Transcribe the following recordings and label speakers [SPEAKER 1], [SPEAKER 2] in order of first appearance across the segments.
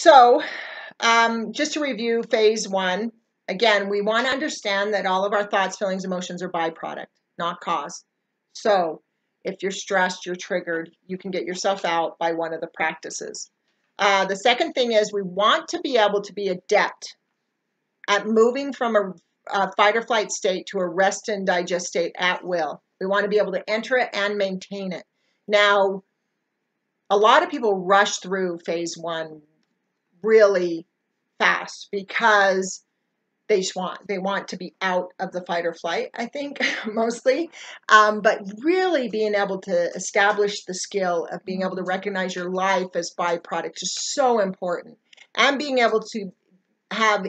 [SPEAKER 1] So just to review phase one, again, we want to understand that all of our thoughts, feelings, emotions are byproduct, not cause. So if you're stressed, you're triggered, you can get yourself out by one of the practices. The second thing is we want to be able to be adept at moving from a fight or flight state to a rest and digest state at will. We want to be able to enter it and maintain it. Now, a lot of people rush through phase one really fast because they want to be out of the fight or flight, I think, mostly. But really being able to establish the skill of being able to recognize your life as byproduct is so important. And being able to have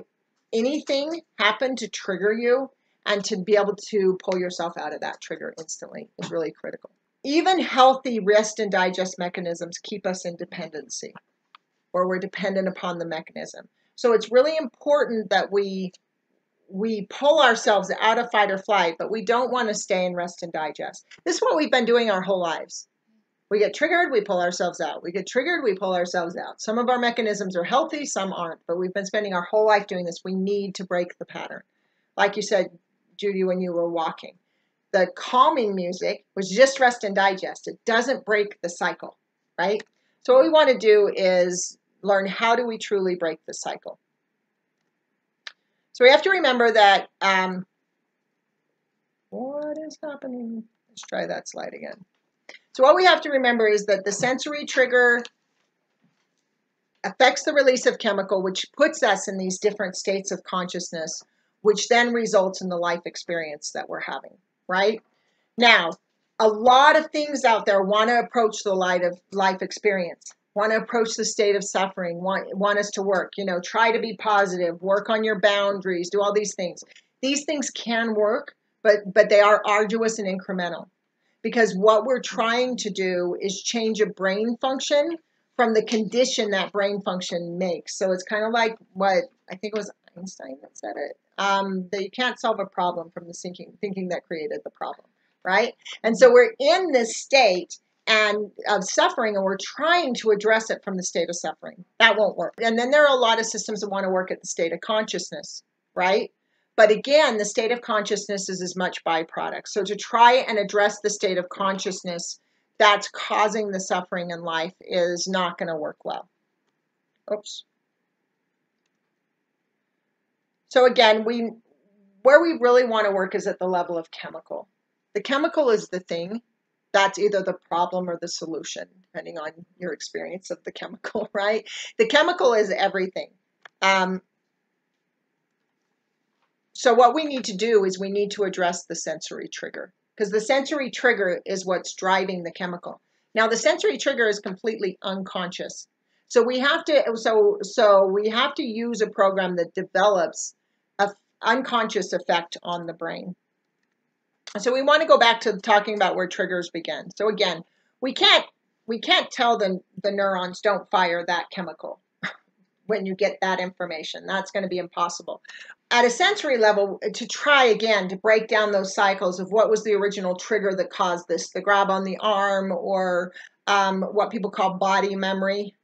[SPEAKER 1] anything happen to trigger you and to be able to pull yourself out of that trigger instantly is really critical. Even healthy rest and digest mechanisms keep us in dependency, or we're dependent upon the mechanism. So it's really important that we pull ourselves out of fight or flight, but we don't want to stay in rest and digest. This is what we've been doing our whole lives. We get triggered, we pull ourselves out. We get triggered, we pull ourselves out. Some of our mechanisms are healthy, some aren't, but we've been spending our whole life doing this. We need to break the pattern. Like you said, Judy, when you were walking, the calming music was just rest and digest. It doesn't break the cycle, right? So what we want to do is learn, how do we truly break the cycle? So we have to remember that, what is happening? Let's try that slide again. So what we have to remember is that the sensory trigger affects the release of chemical, which puts us in these different states of consciousness, which then results in the life experience that we're having, right? Now, a lot of things out there want to approach the life experience, want to approach the state of suffering, want us to work, try to be positive, work on your boundaries, do all these things. These things can work, but they are arduous and incremental, because what we're trying to do is change a brain function from the condition that brain function makes. So it's kind of like what I think it was Einstein that said it, that you can't solve a problem from the thinking that created the problem, right? And so we're in this state of suffering, and we're trying to address it from the state of suffering. That won't work. And then there are a lot of systems that want to work at the state of consciousness, right? But again, the state of consciousness is as much byproduct. So to try and address the state of consciousness that's causing the suffering in life is not going to work well. Oops. So again, where we really want to work is at the level of chemical. The chemical is the thing that's either the problem or the solution, depending on your experience of the chemical, right? The chemical is everything. So what we need to do is we need to address the sensory trigger, because the sensory trigger is what's driving the chemical. Now, the sensory trigger is completely unconscious. So we have to use a program that develops an unconscious effect on the brain. So we want to go back to talking about where triggers begin. So again, we can't tell the neurons don't fire that chemical when you get that information. That's going to be impossible. At a sensory level, to try again to break down those cycles of what was the original trigger that caused this, the grab on the arm, or what people call body memory,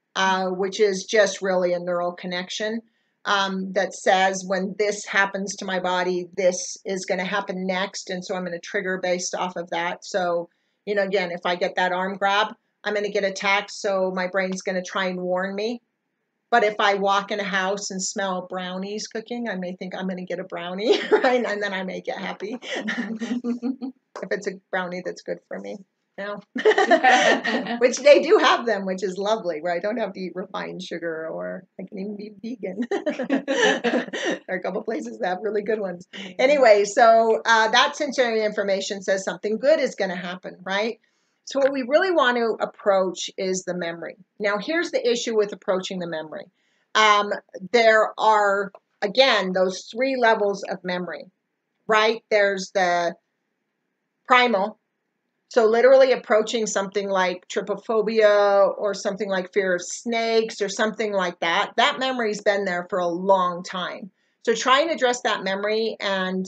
[SPEAKER 1] which is just really a neural connection that says, when this happens to my body, this is going to happen next. And so I'm going to trigger based off of that. So, again, if I get that arm grab, I'm going to get attacked. So my brain's going to try and warn me. But if I walk in a house and smell brownies cooking, I may think I'm going to get a brownie, right? And then I may get happy. If it's a brownie that's good for me, which they do have them, which is lovely, where I don't have to eat refined sugar, or I can even be vegan. There are a couple places that have really good ones. Anyway, so that sensory information says something good is going to happen, right? So what we really want to approach is the memory. Now, here's the issue with approaching the memory. There are, again, those three levels of memory, right? There's the primal. So literally approaching something like trypophobia or something like fear of snakes or something like that. That memory's been there for a long time. So try and address that memory and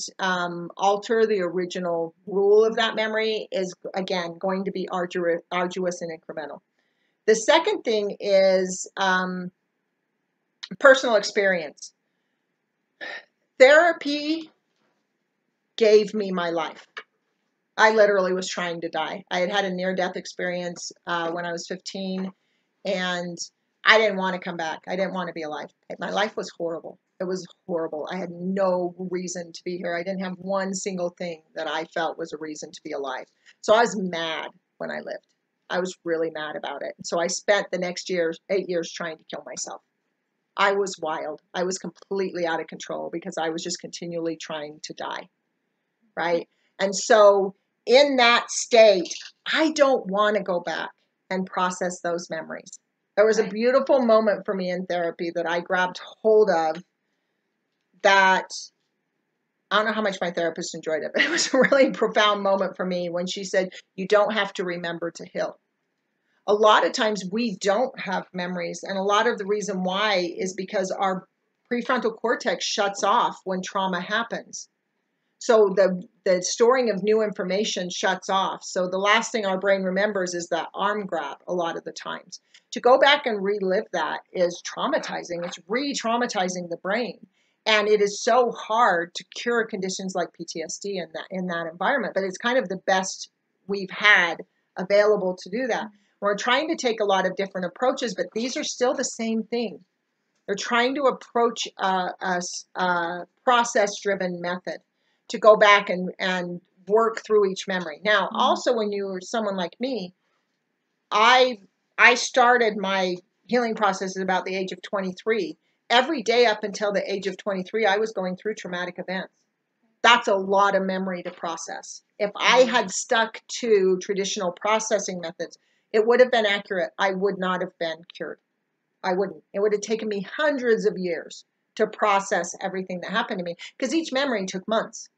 [SPEAKER 1] alter the original rule of that memory is, again, going to be arduous and incremental. The second thing is personal experience. Therapy gave me my life. I literally was trying to die. I had had a near-death experience when I was 15, and I didn't want to come back. I didn't want to be alive. My life was horrible. It was horrible. I had no reason to be here. I didn't have one single thing that I felt was a reason to be alive. So I was mad when I lived. I was really mad about it. So I spent the next 8 years trying to kill myself. I was wild. I was completely out of control because I was just continually trying to die, right? And so in that state, I don't want to go back and process those memories. There was a beautiful moment for me in therapy that I grabbed hold of that I don't know how much my therapist enjoyed it, but it was a really profound moment for me when she said, you don't have to remember to heal. A lot of times we don't have memories, and a lot of the reason why is because our prefrontal cortex shuts off when trauma happens. So the storing of new information shuts off. So the last thing our brain remembers is that arm grab a lot of the times. To go back and relive that is traumatizing. It's re-traumatizing the brain. And it is so hard to cure conditions like PTSD in that environment. But it's kind of the best we've had available to do that. We're trying to take a lot of different approaches, but these are still the same thing. They're trying to approach a process-driven method to go back and work through each memory. Now, also when you were someone like me, I started my healing process at about the age of 23. Every day up until the age of 23, I was going through traumatic events. That's a lot of memory to process. If I had stuck to traditional processing methods, it would have been accurate. I would not have been cured. I wouldn't. It would have taken me hundreds of years to process everything that happened to me because each memory took months.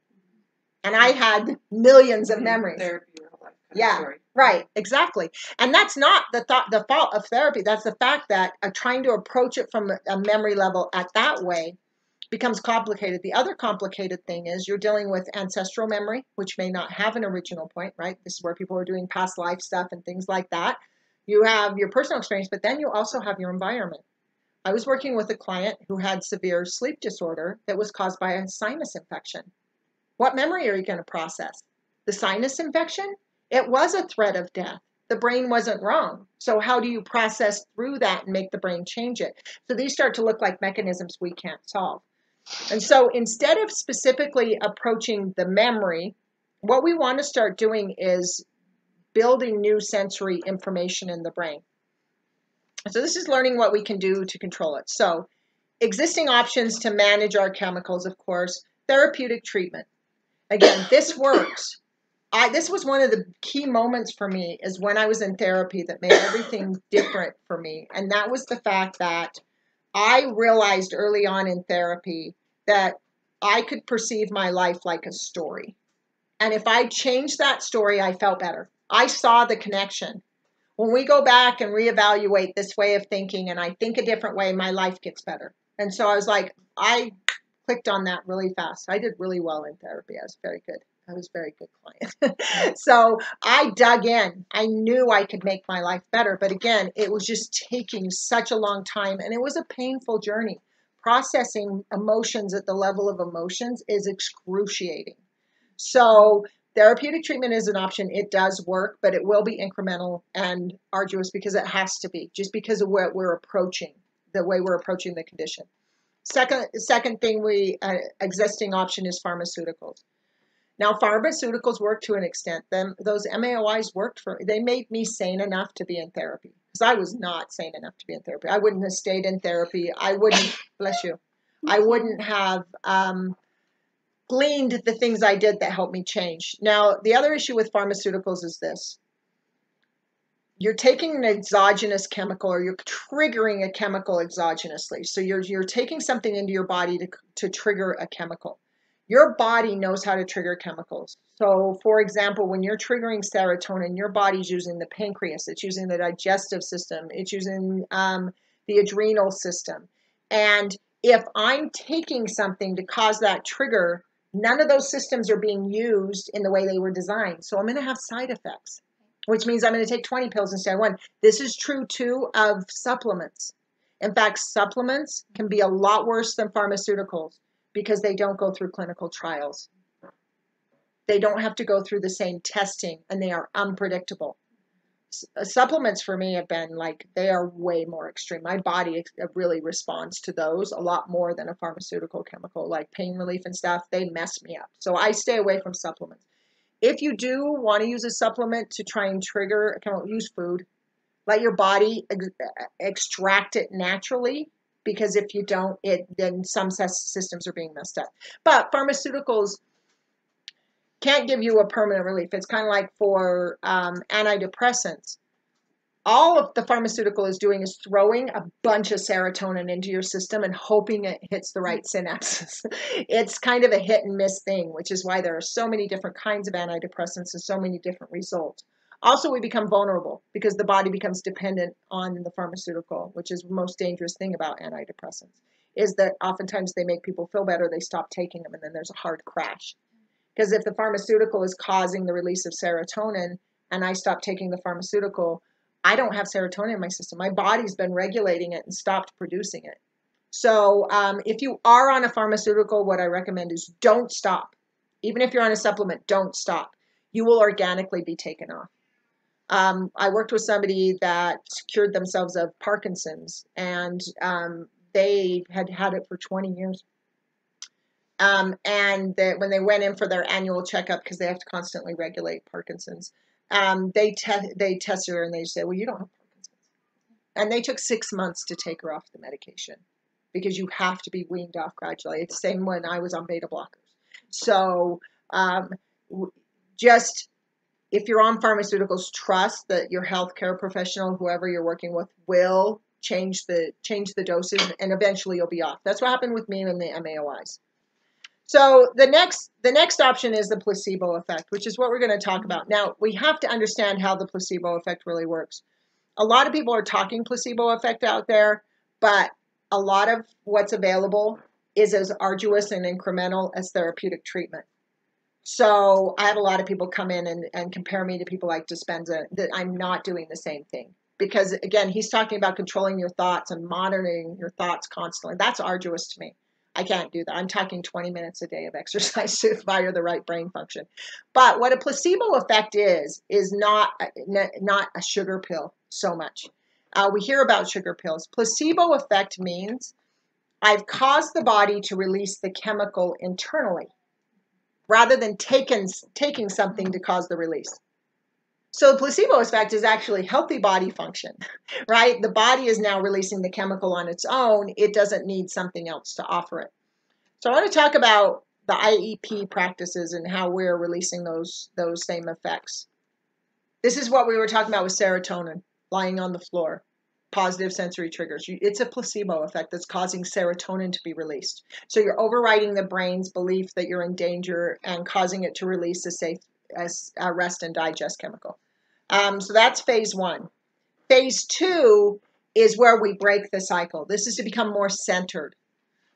[SPEAKER 1] And I had millions of memories.
[SPEAKER 2] Therapy, real life
[SPEAKER 1] yeah,
[SPEAKER 2] story.
[SPEAKER 1] Right, exactly. And that's not the fault of therapy. That's the fact that trying to approach it from a memory level at that way becomes complicated. The other complicated thing is you're dealing with ancestral memory, which may not have an original point, right? This is where people are doing past life stuff and things like that. You have your personal experience, but then you also have your environment. I was working with a client who had severe sleep disorder that was caused by a sinus infection. What memory are you going to process? The sinus infection? It was a threat of death. The brain wasn't wrong. So how do you process through that and make the brain change it? So these start to look like mechanisms we can't solve. And so instead of specifically approaching the memory, what we want to start doing is building new sensory information in the brain. So this is learning what we can do to control it. So existing options to manage our chemicals, of course, therapeutic treatment. Again, this works. This was one of the key moments for me is when I was in therapy that made everything different for me. And that was the fact that I realized early on in therapy that I could perceive my life like a story. And if I changed that story, I felt better. I saw the connection. When we go back and reevaluate this way of thinking and I think a different way, my life gets better. And so I was like, I clicked on that really fast. I did really well in therapy. I was very good. I was a very good client. So I dug in. I knew I could make my life better. But again, it was just taking such a long time. And it was a painful journey. Processing emotions at the level of emotions is excruciating. So therapeutic treatment is an option. It does work, but it will be incremental and arduous because it has to be, just because of what we're approaching, the way we're approaching the condition. Second thing existing option is pharmaceuticals. Now, pharmaceuticals work to an extent. Those MAOIs they made me sane enough to be in therapy because I was not sane enough to be in therapy. I wouldn't have stayed in therapy. I wouldn't, bless you, I wouldn't have gleaned the things I did that helped me change. Now, the other issue with pharmaceuticals is this. You're taking an exogenous chemical or you're triggering a chemical exogenously. So you're taking something into your body to trigger a chemical. Your body knows how to trigger chemicals. So, for example, when you're triggering serotonin, your body's using the pancreas, it's using the digestive system, it's using the adrenal system. And if I'm taking something to cause that trigger, none of those systems are being used in the way they were designed. So I'm going to have side effects, which means I'm going to take 20 pills instead of one. This is true, too, of supplements. In fact, supplements can be a lot worse than pharmaceuticals because they don't go through clinical trials. They don't have to go through the same testing, and they are unpredictable. Supplements for me have been like, they are way more extreme. My body really responds to those a lot more than a pharmaceutical chemical, like pain relief and stuff. They mess me up. So I stay away from supplements. If you do want to use a supplement to try and trigger, use food. Let your body extract it naturally, because if you don't, then some systems are being messed up. But pharmaceuticals can't give you a permanent relief. It's kind of like for antidepressants. All of the pharmaceutical is doing is throwing a bunch of serotonin into your system and hoping it hits the right synapses. It's kind of a hit and miss thing, which is why there are so many different kinds of antidepressants and so many different results. Also, we become vulnerable because the body becomes dependent on the pharmaceutical, which is the most dangerous thing about antidepressants, is that oftentimes they make people feel better, they stop taking them, and then there's a hard crash. Because if the pharmaceutical is causing the release of serotonin and I stop taking the pharmaceutical, I don't have serotonin in my system. My body's been regulating it and stopped producing it. So if you are on a pharmaceutical, what I recommend is don't stop. Even if you're on a supplement, don't stop. You will organically be taken off. I worked with somebody that cured themselves of Parkinson's, and they had had it for 20 years. And when they went in for their annual checkup, because they have to constantly regulate Parkinson's, they tested her and they said, well, you don't have Parkinson's. And they took 6 months to take her off the medication because you have to be weaned off gradually. It's the same when I was on beta blockers. So just if you're on pharmaceuticals, trust that your healthcare professional, whoever you're working with, will change the doses, and eventually you'll be off. That's what happened with me and the MAOIs. So the next option is the placebo effect, which is what we're going to talk about. Now, we have to understand how the placebo effect really works. A lot of people are talking placebo effect out there, but a lot of what's available is as arduous and incremental as therapeutic treatment. So I have a lot of people come in and compare me to people like Dispenza, that I'm not doing the same thing. Because again, he's talking about controlling your thoughts and monitoring your thoughts constantly. That's arduous to me. I can't do that. I'm talking 20 minutes a day of exercise to fire the right brain function. But what a placebo effect is not a sugar pill so much. We hear about sugar pills. Placebo effect means I've caused the body to release the chemical internally, rather than taking something to cause the release. So the placebo effect is actually healthy body function, right? The body is now releasing the chemical on its own. It doesn't need something else to offer it. So I want to talk about the IEP practices and how we're releasing those same effects. This is what we were talking about with serotonin, lying on the floor. Positive sensory triggers. It's a placebo effect that's causing serotonin to be released. So you're overriding the brain's belief that you're in danger and causing it to release a safe rest and digest chemical. So that's phase 1. Phase 2 is where we break the cycle. This is to become more centered.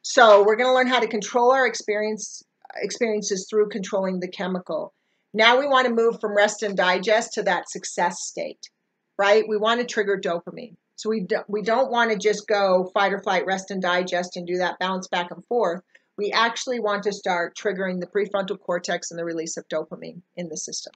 [SPEAKER 1] So we're going to learn how to control our experiences through controlling the chemical. Now we want to move from rest and digest to that success state, right? We want to trigger dopamine. So we don't want to just go fight or flight, rest and digest, and do that bounce back and forth. We actually want to start triggering the prefrontal cortex and the release of dopamine in the system.